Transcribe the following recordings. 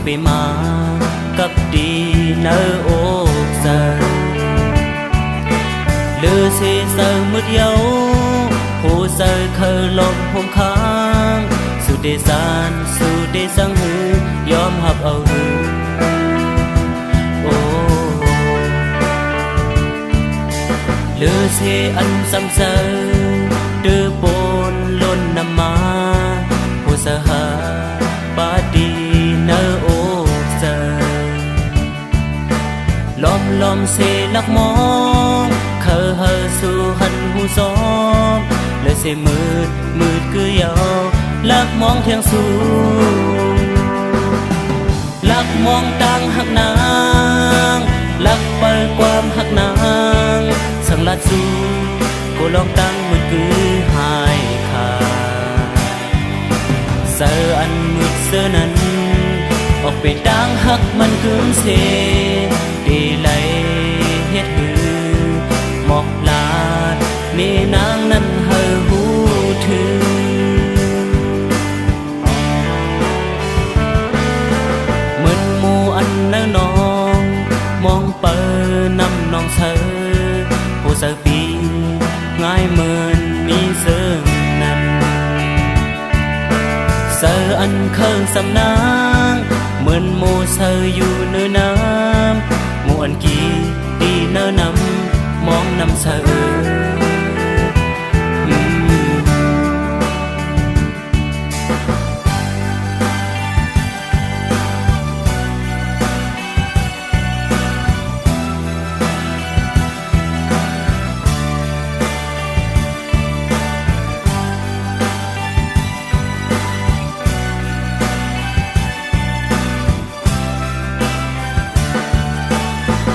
ไปมากับดีเนอโอกเซอเลือเสียเซอมืดเยาผู้เซอเคยลมหงค้างสุดเดสานสุดเดสังหือยอมหับเอาหือโอ้เลือเสียอันซ้ำเซอดื้อปนล้นนำมาผู้เซอหาปาดีเนอโอกเซอลอมเสลักมองเคยเฮอสู่หันหูซ้อมเลยเสมืดคือยาวลักมองเทียงสูงลักมองดังหักนางลักเปิดความหักนางสังลัดสู่กูลองตั้งมืดคือหายขาเสืออันมืดเสือนั้นออกเป็นดังหักมันกึ่งเสดีไหลเฮ็ดหือหมอกลาดมีนางนั้นเฮอหูถือเหมือนหมู่อันน้นองมองเปิดนำน้องเธอผู้เสือปีง่ายเหมือนมีเสือนั้นเสืออันเคยสำนางเหมือนหมู่เสืออยู่เนื้อน้ำหมู่อันกีดีเนื้อนำมองนำเสือ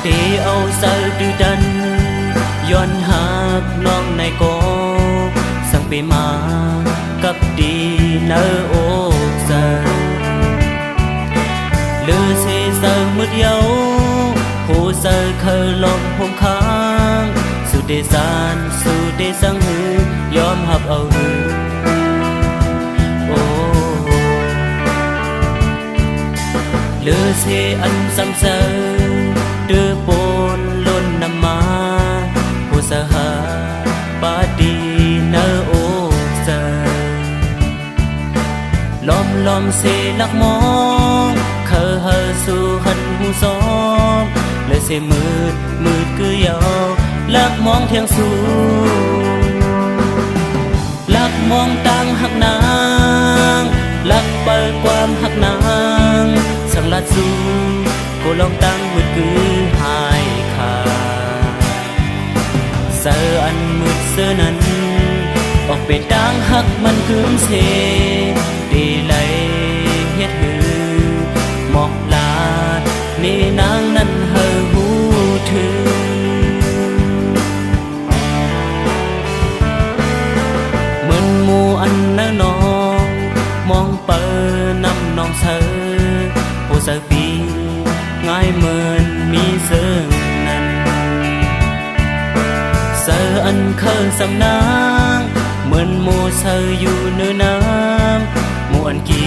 ตีเอาเสือดื้อดันย้อนหักน้องในโกสั่งไปมากับดีเนอโอกเสือเลือเสียเสือมืดเยาผู้เสือเคยลมหงค้างสุดเดสานสุดเดสังหือยอมหับเอาหือโอ้เลือเสียอันซ้ำเสือดื้อปนล้นนำมาผู้เสือหาปาดีเนอโอกเสือลอมเสลักมองเคยเฮอสู่หันหูซ้อมเลยเสมืดคือยาวลักมองเทียงสูงลักมองตังหักนางลักเปิดความหักนางสังลัดสู่กูลองตั้งมืดคือหายขาเสืออันมืดเสือนั้นออกเป็นดังหักมันกึ่งเสดีไหลเฮ็ดหือหมอกลาดมีนางนั้นเฮอหูถือเหมือนหมู่อันน้นองมองเปิดนำน้องเธอผู้เสือปีง่ายเหมือนมีเสือนั้นเสืออันเคยสำนางเหมือนหมู่เสืออยู่เนื้อน้ำหมู่อันกี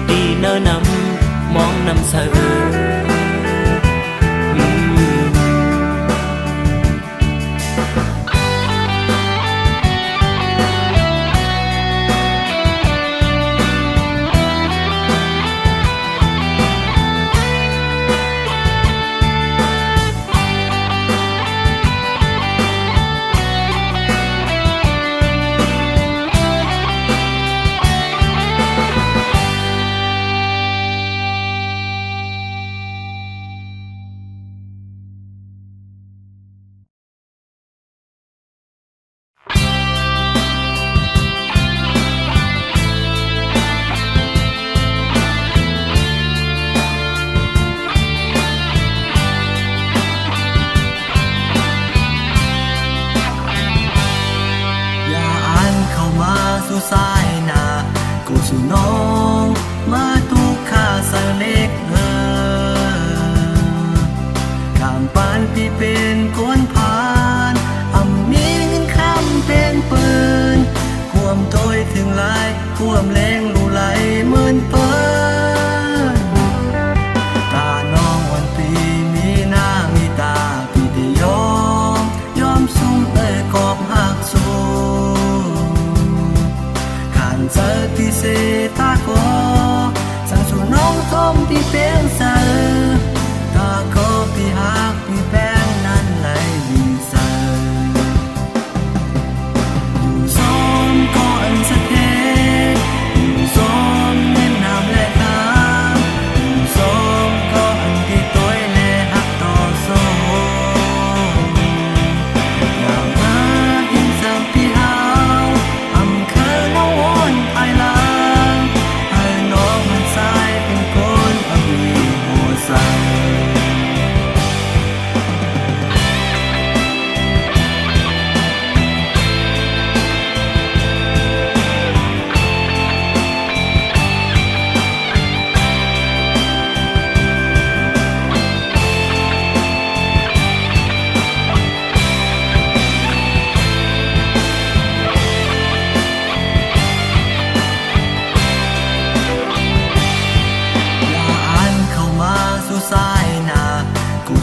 ดีเนื้อนำมองนำเสือ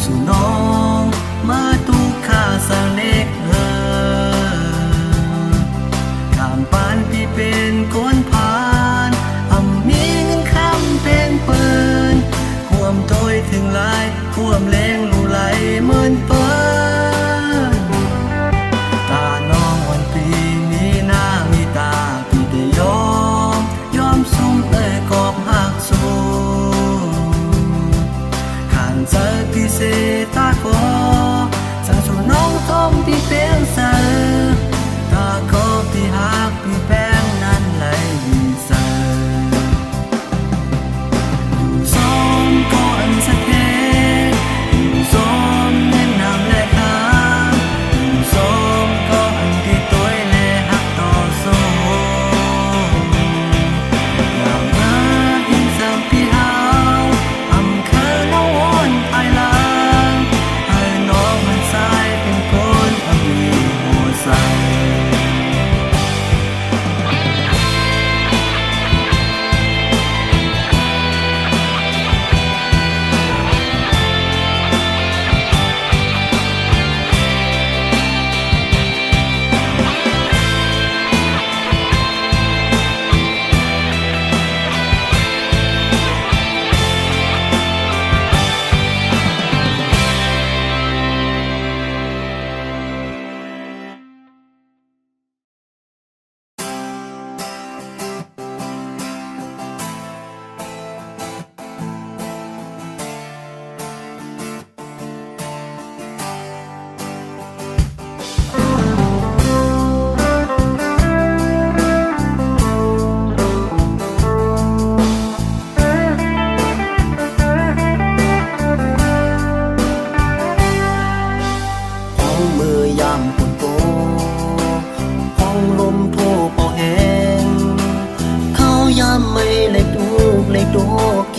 สู่น้องมาตุกขาสาเล็กถามปานพี่เป็นคนผ่านมีเงินคำเป็นเปินความโดยถึงหลายความแรงลู่ไหลเหมือนเปินตาน้องวันปีมีหน้ามีตาพี่ได้ยอมซุ่มกอบหักสูขันเจอพี่เสตาโกสั่งสู่น้องทอมพี่เป็นเสือตาโกพี่หักพี่แป้งนั้นไหลเสือซ้อมก็อันสักแค่ซ้อมเน้นนำและขาซ้อมก็อันที่ตัวและหักต่อสู้อยากมาหินสัมพี่หาวเคยน้องวนภายหลังให้น้องมันสายเป็นคนมีหัวใจ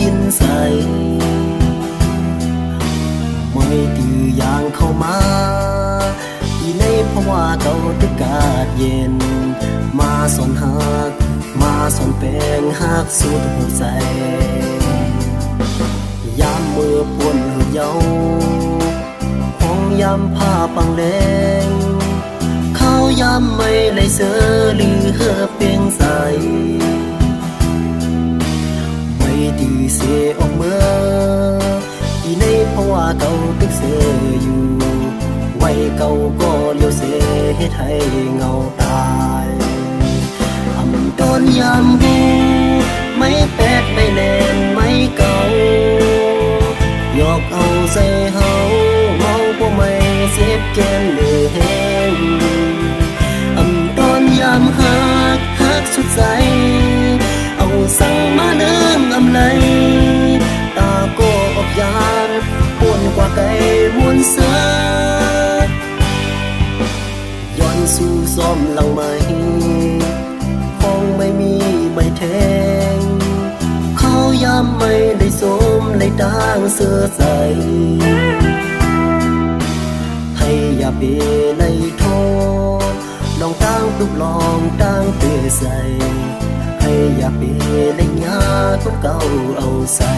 กินใส่ไม่ตีอย่างเข้ามาที่ในเพราะว่าเก่าตึกกาดเย็นมาสอนหักมาสอนแปลงหักสุดหัวใจยามมือปวนหืดเยาห้องยามผ้าปังแดงเข้ายามไม่เลยเสือหรือเหือเปียงใสตีเสียออกเมื่อที่ในเพราะว่าเก่าตึกเสียอยู่ไว้เก่าก็เลี้ยวเสียให้ไทยเงาตายต้นยามหูไม่แปดไม่แน่นไม่เก่ายอกเอาใส่เฮาเมาพวกไม่เสียแกนเลยแห้งต้นยามหักสุดใจเอาสั่งมาเนิ่มอำไลตาโกอกยานป่วนกว่าไก่ม้วนเสือย้อนสู่ซ้อมหลังไม้ห้องไม่มีไม่แทงเขายามไม่ได้สมได้ด่างเสื้อใสให้อย่าเปในโทษลองตั้งตุกลองตั้งเตะใส่ให้อย่าเปเล่นยาคนเก่าเอาใส่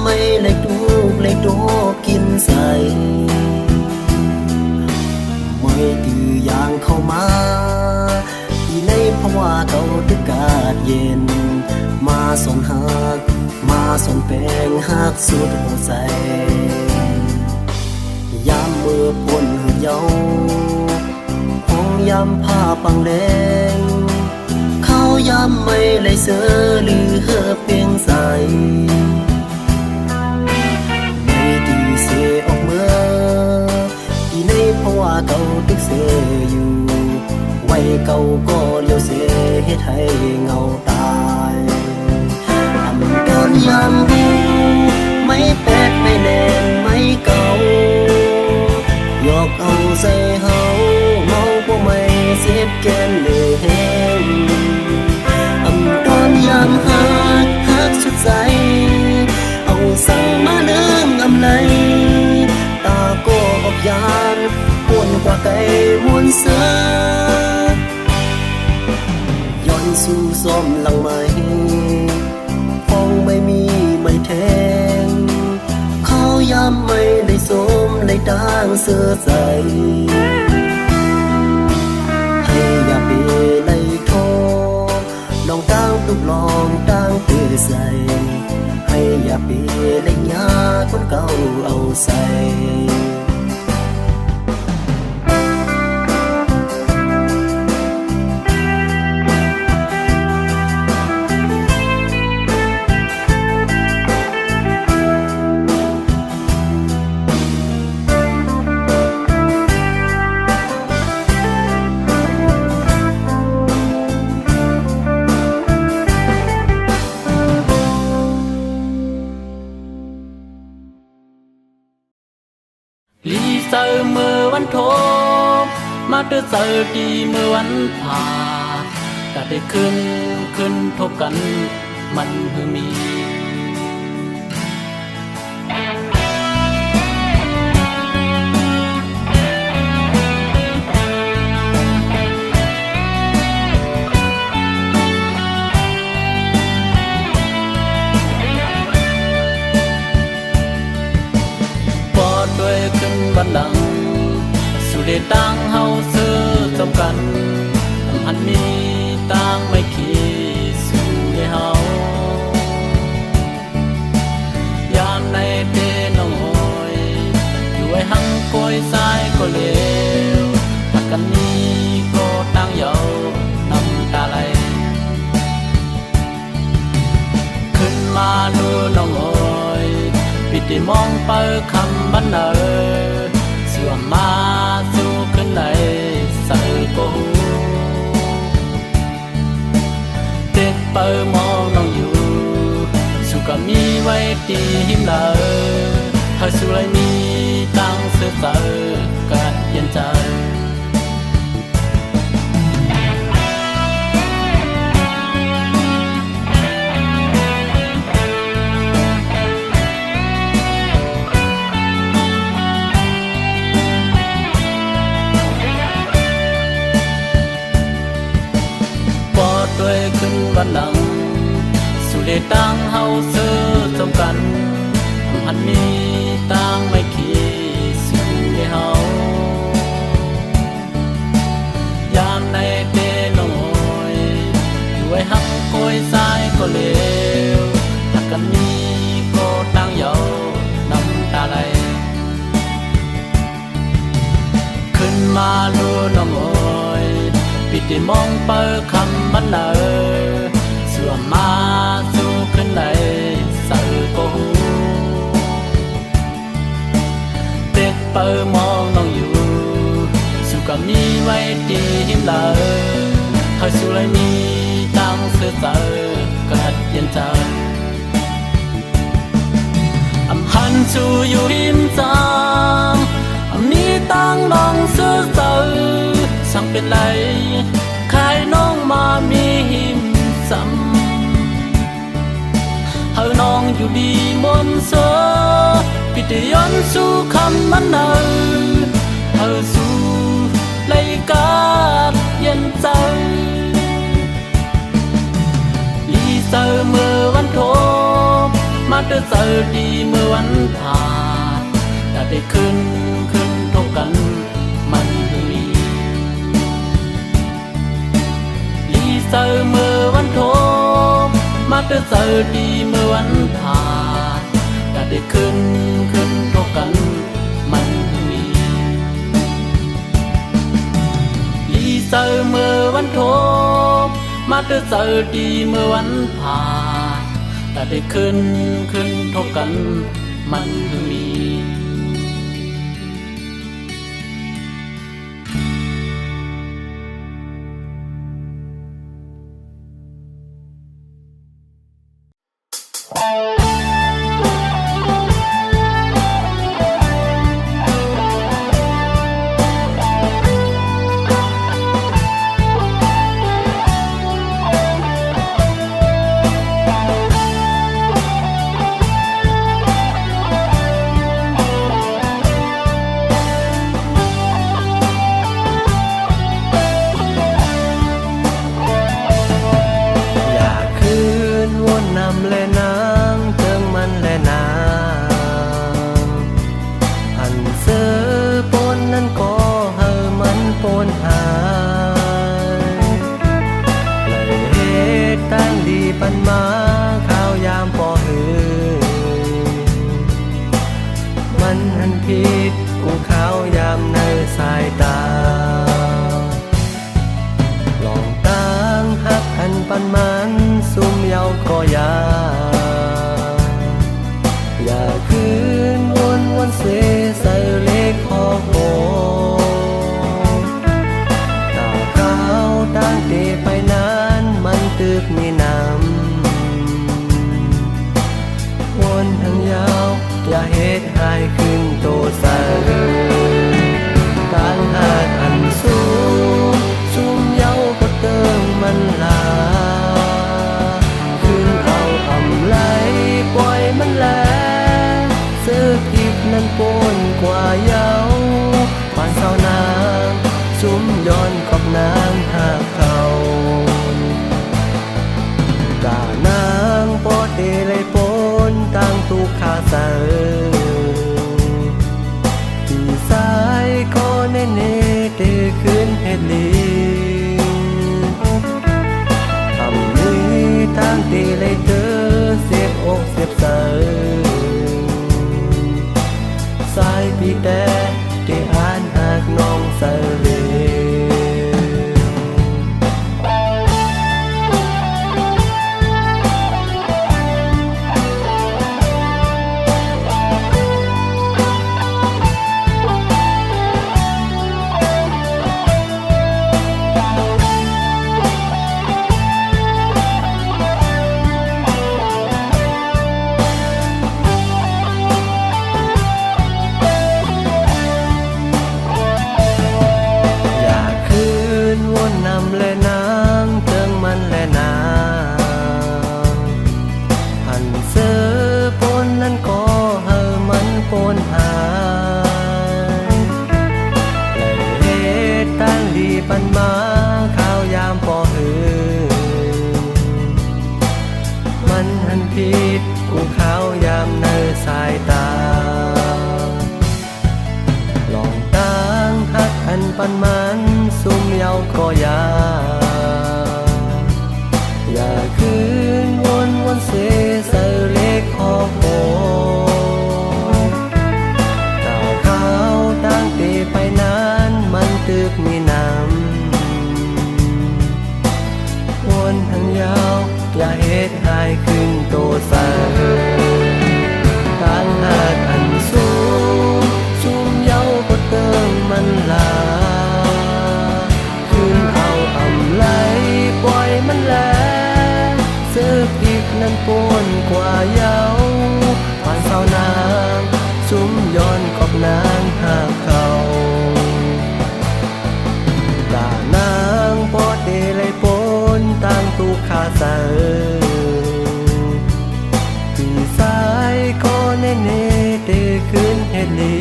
ไม่เลยดูเลยโดกินใส่ไม่ดื้ออย่างเข้ามาที่ในเพราะว่าเก่าตึกกาดเย็นมาสอนหักมาสอนแปลงหักสุดหัวใจยามมือปวนหืดเยาห้องยามผ้าปังแดงเข้ายามไม่เลยเสือหรือเหือเปียงใสออกเมื่อที่ในเพราะว่าเก่าตึกเสียอยู่ไว้เก่าก็เลี้ยวเสียให้ไทยเงาตาย ต่างเสื้อใจให้อย่าเปในท้องลองตั้งตุกลองตั้งเตือใส่ให้อย่าเปในยาคนเก่าเอาใส่ลีเซอร์เมื่อวันโทมาเตอร์เซอร์ดีเมื่อวันผ่าก็ได้ขึ้นทบกันมันคือมีด้วยขึ้นบันดังสู่ได้ตั้งเฮาซื้อจำกันหันมีตั้งไม่ขีสู่ได้เฮายามในเดน้องหอยอยู่ไว้หังกอยซ้ายก็เลวหักกันนี้ก็ตั้งเยาน้ำตาไหลขึ้นมาดูน้องหอยปิดได้มองเปิดคำบันเนอเสื่อมมาสู่ขึ้นในใส่กูเด็กเปิดมองน้องอยู่สู่ก็มีไว้ตีหิมเลยเธอสู่เลยมีตั้งเสือเจอกัดเย็นใจด้วยขึ้นบันดังสู่ได้ตั้งเฮาซื้อจำกันหันมีตั้งไม่ขีสู่ได้เฮายามในเดน้องหอยอยู่ไว้หักคอยซ้ายก็เลวหักกันนี้ก็ตั้งเยาน้ำตาไหลขึ้นมาดูน้องหอยปิดได้มองเปิดคำมันเนอเสื่อมมาสู่ขึ้นในใส่กูเด็กเปิดมองน้องอยู่สู่ก็มีไว้ดีหิมเลยเธอสู่เลยมีตั้งเสือเจอกัดเย็นใจหันสู่อยู่หิมจางมีตั้งน้องเสือเจอสั่งเป็นไรขายน้องมามีหิมซ้ำเฮาน้องอยู่ดีมนเสอปิดย้อนสู่คำมันเนอเฮาสู่ไลกาดเย็นใจลีเซอร์เมื่อวันโทมาเตอร์เซอร์ดีเมื่อวันผ่าแต่ได้ขึ้นทบกันมันมีเจอเมื่อวันโทมาเตอร์เจอดีเมื่อวันผ่าแต่ได้ขึ้นทบกันมันมีลีเจอเมื่อวันโทมาเตอร์เจอดีเมื่อวันผ่าแต่ได้ขึ้นทบกันมันมี ำและนาง ยาอย่าคืนวนเสใส่เล็กคอโคตาขาวตั้งเตไปนั้นมันตึกมีน้ำวนทางยาวอย่าเฮ็ดให้ขึ้นโตใส่การหาดอันสูงซุ่มเย้าก็เติมมันลาขึ้นเอาอำไหลปล่อยมันแลเสื้อกิบนั้นปนกว่าเย้าปานสาวนางซุ่มย้อนกอบนางหาเขากานางปอเตเลยปนตั้งตุกขาเสืที่สายก็เน่เตขึ้นเฮ็ดลีทำนี้ตั้งเตเลยเตอเสียบอกเสียบเสืสายปีแต่เตอ่านหากน้องเสือปันมาข้าวยามปอหือมันหันผิดกูข้าวยามในสายตาลองตั้งหักอันปันมันซุ่มเยาก็อย่าคืนวนเสใส่เล็กคอโคตาขาวตั้งเตไปนั้นมันตึกมีน้ำวนทางยาวอย่าเฮ็ดให้ขึ้นโตใส่การหาดอันสูงซุ่มเย้าก็เติมมันลาขึ้นเอาอำไหลปล่อยมันแลเสื้อกิกนั้นปนกว่าเย้าผ่านสาวนางซุ่มย้อนกอบนางหาเขาตานางปอเตเลยปนตั้งตุกขาเสืปีสายก็เน่เตขึ้นเฮ็ดลี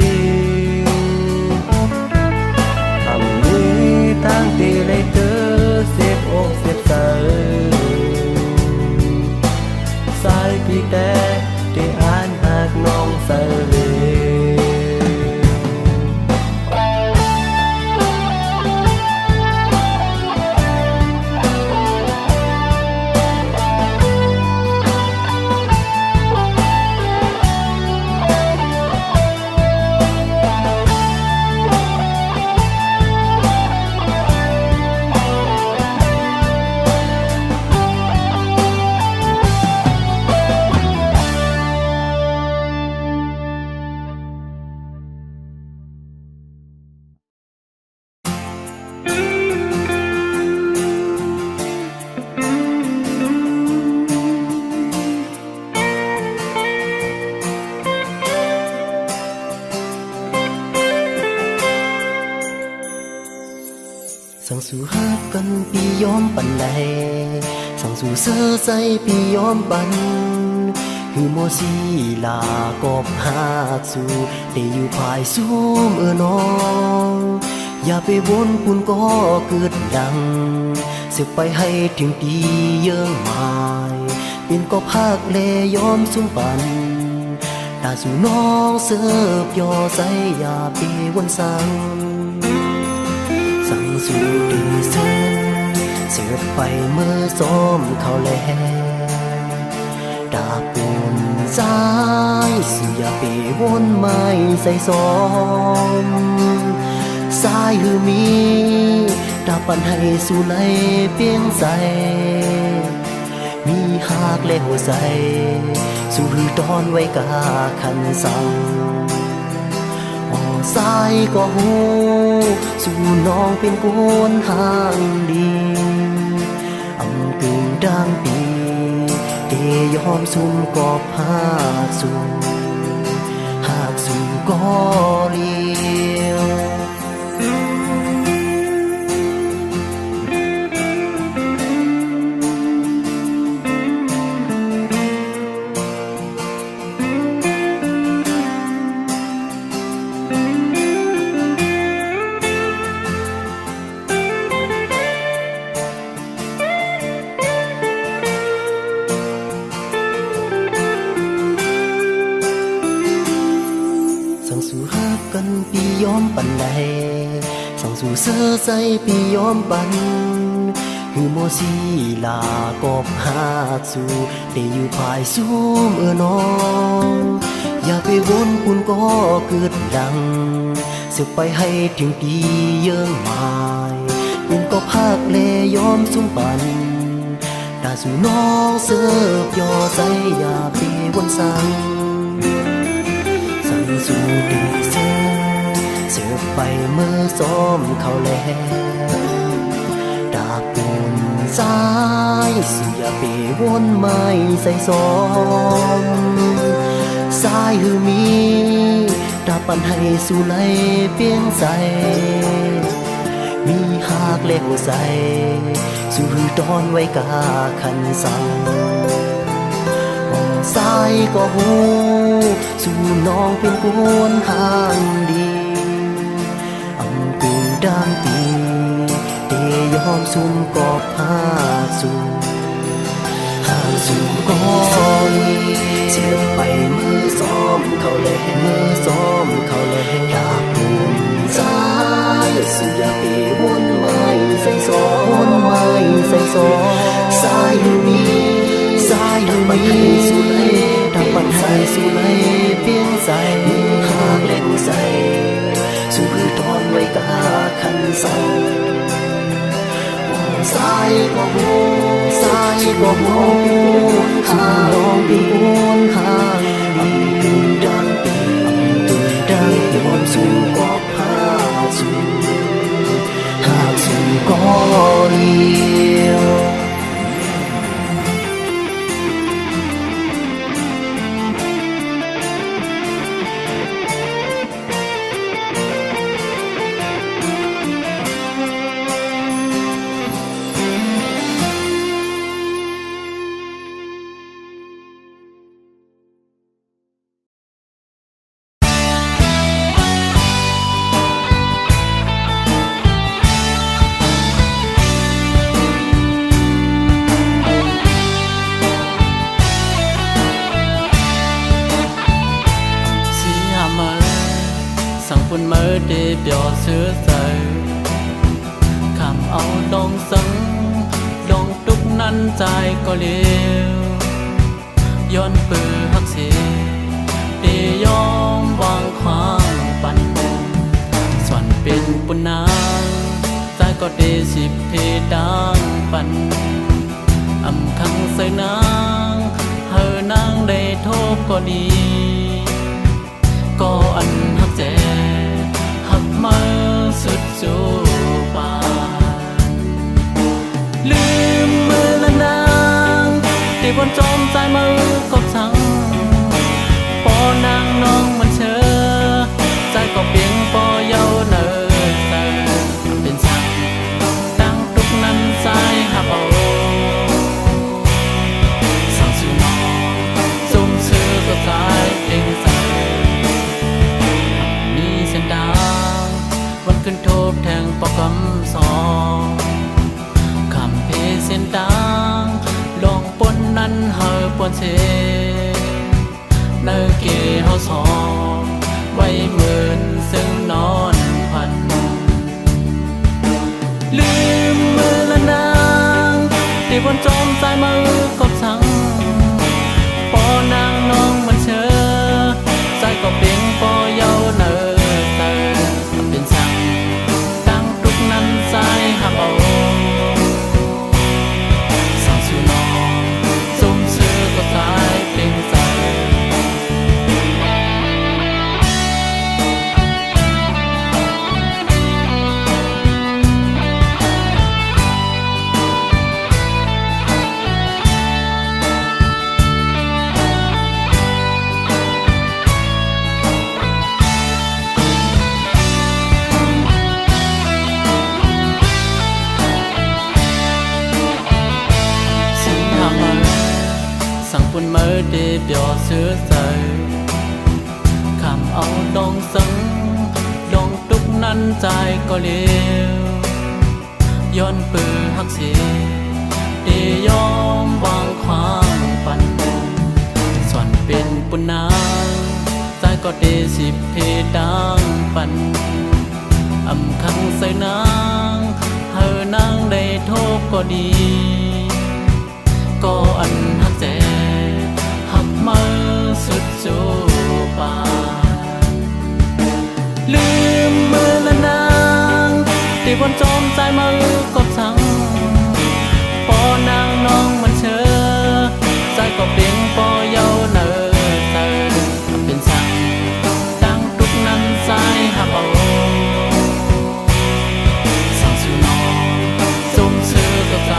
ทำนี้ตั้งเตเลยเตอเสียบอกเสียบเสืสายปีแต่เตอ่านหากน้องเสือสั่งสู่ฮักกันปียอมปันใดสั่งสู่เสื้อใส่ปียอมปันคือโมซีลากอบฮักสู่แต่อยู่ภายซูมน้องอย่าไปวนปุ่นก็เกิดดังเสือกไปให้ถึงตีเยื่อหมายเป็นก็ภาคเลยอมสุ่มปันตาสู่น้องเสือกยอใส่อย่าไปวนสั่งสู่ดีเสือไปเมื่อซ้อมเขาแลดาบปูนซ้ายสิอย่าไปวนไม่ใส่ซ้อมซ้ายหือมีดาบปันให้สู่ไหลเปียงใสมีหา ากและหัวใจสู่หรือตอนไว้กาคันสั่งอ่อสายก็หูสู่น้องเป็นคนห่างดีอำกึ่งดังปีเตยอมซุ่มกอบหากสู่ก็เลี้ยวสั่งสู่ฮักกันปียอมปันใดสั่งสู่เสื้อใจปียอมปันคือโมสีลากอบหากสู่ได้อยู่ภายซูมน้องอย่าไปวนคุณก็เกิดดังเสือกไปให้ถึงดีเยื่องหมายเป็นก็ภาคเลยอมซุ่มปันตาสู่น้องเสิร์ฟยอใจอย่าไปวนสั่งสู่ดีเสือไปเมื่อซ้อมเขาแล้วดาบปุ่นซ้ายเสียไปวนไม่ใส่ซ้อมซ้ายหือมีดาบปันให้สู่ไหลเปลี่ยนใจมีหากเล็กใส่สู่หือตอนไว้กาคันสั่งสายก็หูสู่น้องเป็นคนห่างดีอำกึ่งดังปีเตยอมซุ่มกอบหากสู่ก็เสียไปมือซ้อมเขาเลยอยากปุ่นซ้ายสุดอยากไปวนไม่ใส่ซ้อสายอยู่นี้สายอยู่นี้สู่ไหลดับปันให้สู่ไหลเปลี่ยนใจหากเล่นใจสู่คือตอนไว้กาคันสั่งสายก็หูหาน้องเป็นคนห่างดีดังยอมสู่ก็พาสู่หากสู่ก็เลี้ยวปุ่นเมื่อได้เดียวเสื้อใส่คำเอาดองสังดองตุกนั้นใจก็เลี้ยวย้อนปือหักเสียได้ยอมวางขวางปันส่วนเป็นปุ่นนางใจก็ได้สิบเพดังปันอำคังใส่นางเฮอนางได้โทษก็ดีก็อันหักแจหักมาสุดจูปานลืมมือละนางที่บนจอมใจมือกบสั่งปอนางน้องมันเชอใจก็เพียงปอเยาเนอเตอเป็นสั่งตั้งตุกนั้นใจหักเอาสั่งสู่น้องซุ่มซื้อก็กลายเป็นสั่งวันขึ้นโทบแทงปอกคำสองคำเพเส้นดังลองปนนั้นเฮาปนเสเนเกเฮาสองไว้หมื่นซึ่งนอนพันลืมมือละนางที่บนจอมใจมือกบสั่งปอนางน้องมันเชอใจก็เพียงปอเยาเนอหักเอาสั่งสู่น้องซุ่มซื้อ ปุ่นเมื่อได้เปียวเสือใส่คำเอาดองสังดองตุกนั้นใจก็เลี้ยวย้อนปือหักเสียได้ยอมวางความปันส่วนเป็นปุ่นนางใจก็ได้สิบเพดังปันอำคังใส่นางเฮอนางได้โทษก็ดีก็อันหักแจหักมาสุดโจปาลืมมือละนางที่บนจอมใจมือกบสังปอนางน้องมันเชอใจก็เปลี่ยงปอเยาเนอเตอเป็นสังดังทุกนั้นใจหักเอาสั่งสู่น้องสุ่มซื้อก็ใจ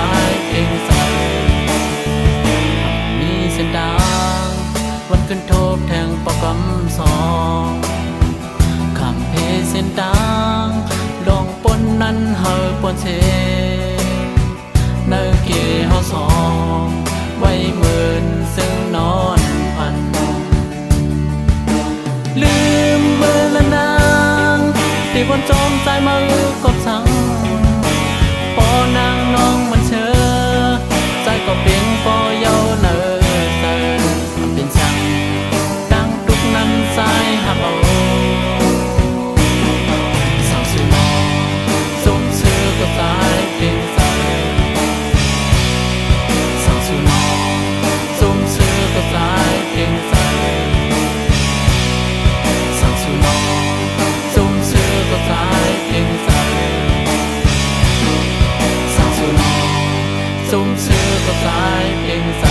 เองใจมีเส้นดังวันขึ้นโทบแทงปอกำสองคำเพเส้นดังลองปนนั้นเฮอปนเชเนอเกเฮาสองไว้หมื่นซึ่งนอนพันลืมมือละนางที่บนจอมใจมือกบสังปอนางน้องมันเชอใจก็เปลี่ยงปอเยาเนอเตอเป็นสังดังทุกนั้นใจหักเอาสาวสื่อน้องสมชื่อก็ตายเพียงใจสาวสื่อน้องสมชื่อก็ตายเพียงใจสาวสื่อน้องสมชื่อก็ตายเพียงใจสาวสื่อน้องสมชื่อก็ตายเพียงใจ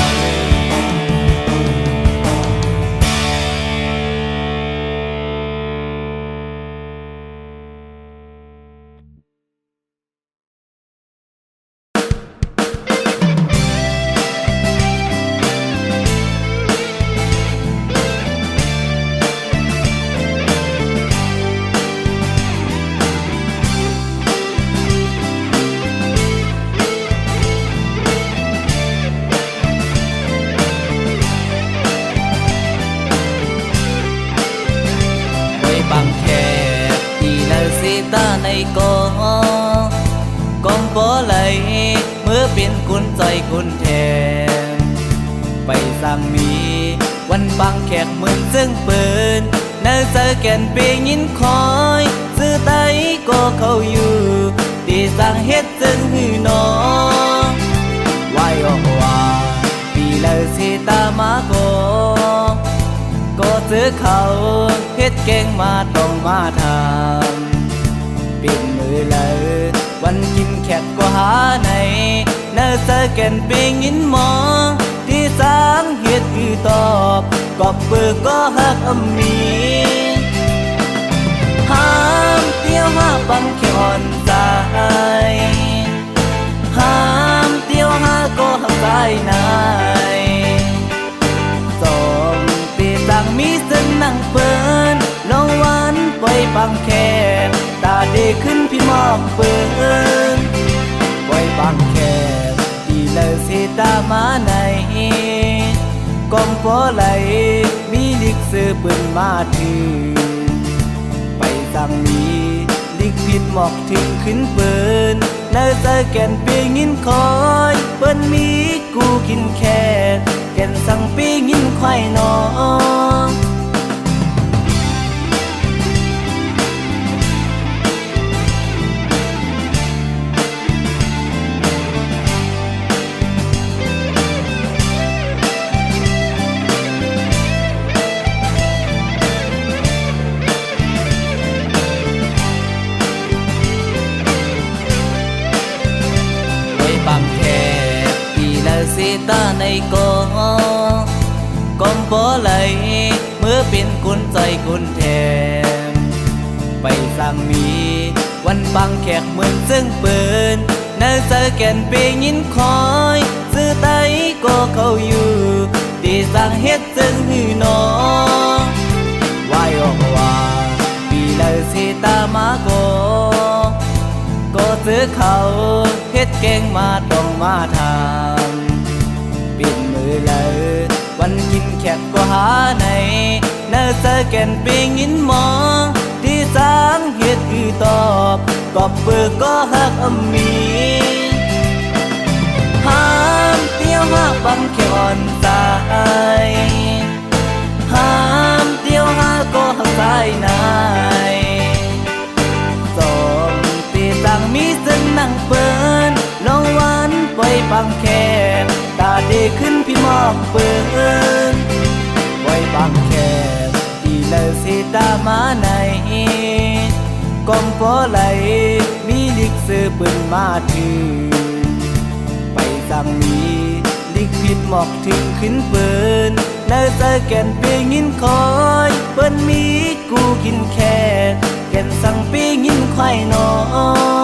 บางแคที่เลสิตาในกองปอไหลเมื่อเป็นกุนใจกุนแทนไปสั่งมีวันบางแขกเหมือนซึ่งเปินเนื้อเจอแก่นเปยินคอยซื้อไตก็เขาอยู่ดีสั่งเฮ็ดจึงหือนอไว้ออกว่าปีเลสิตามาก็เจอเขาเฮ็ดเก่งมาต้องมาทำปิดมือเลยวันกินแขกก็หาในเนื้อเจอแก่นเปยินมองที่สร้างเฮ็ดคือตอบกอบเปิดก็หักมีห้ามเตี้ยวห้าบังแค่อ่อนใจห้ามเตี้ยวห้าก็หักใจนายสองปีต่างมีซึ่งนั่งเปิ้นลองวันปล่อยบังแค่ตาเด็กขึ้นพี่มองเปิ้นปล่อยบังแค่ที่เลสิตามาในกองปอไหลมีลิกซื้อปืนมาถือไปสั่งมีลิกผิดหมอกถึงขึ้นเปิ้นเนื้อใจแก่นเปียงินคอยเปิ้นมีกูกินแค่แก่นสั่งปีงินควายนอบางแคที่เลสิตาในกองปอไหลเมื่อเป็นกุนใจกุนแทนไปสั่งมีวันบางแขกเหมือนซึ่งเปินเนื้อเจอแก่นเปยินคอยซื้อไตก็เขาอยู่ดีสั่งเฮ็ดจึงหือนอไว้ออกว่าปีเลสิตามาก็ซื้อเขาเฮ็ดเก่งมาต้องมาทำปิดมือเลย เจอแก่นปีงินหมอที่สร้างเหตุคือตอบกอบเปิดก็หักอมีห้ามเตี้ยวหักบังแค่อ่อนตายห้ามเตี้ยวหักก็หักตายนายสองตีต่างมีเส้นนั่งเปิ้นน้องวันปล่อยบังแค่ตาดีขึ้นพี่มอกเปิ้นปล่อยบังแค่อีเลสิตามาในกองปอไหลมีลิกซื้อปืนมาถือไปสั่งมีลิกผิดหมอกถึงขึ้นเปิ้นแล้วเจอแก่นปีงินคอยเปิ้นมีกูกินแค่แก่นสั่งปีงินควายน้อย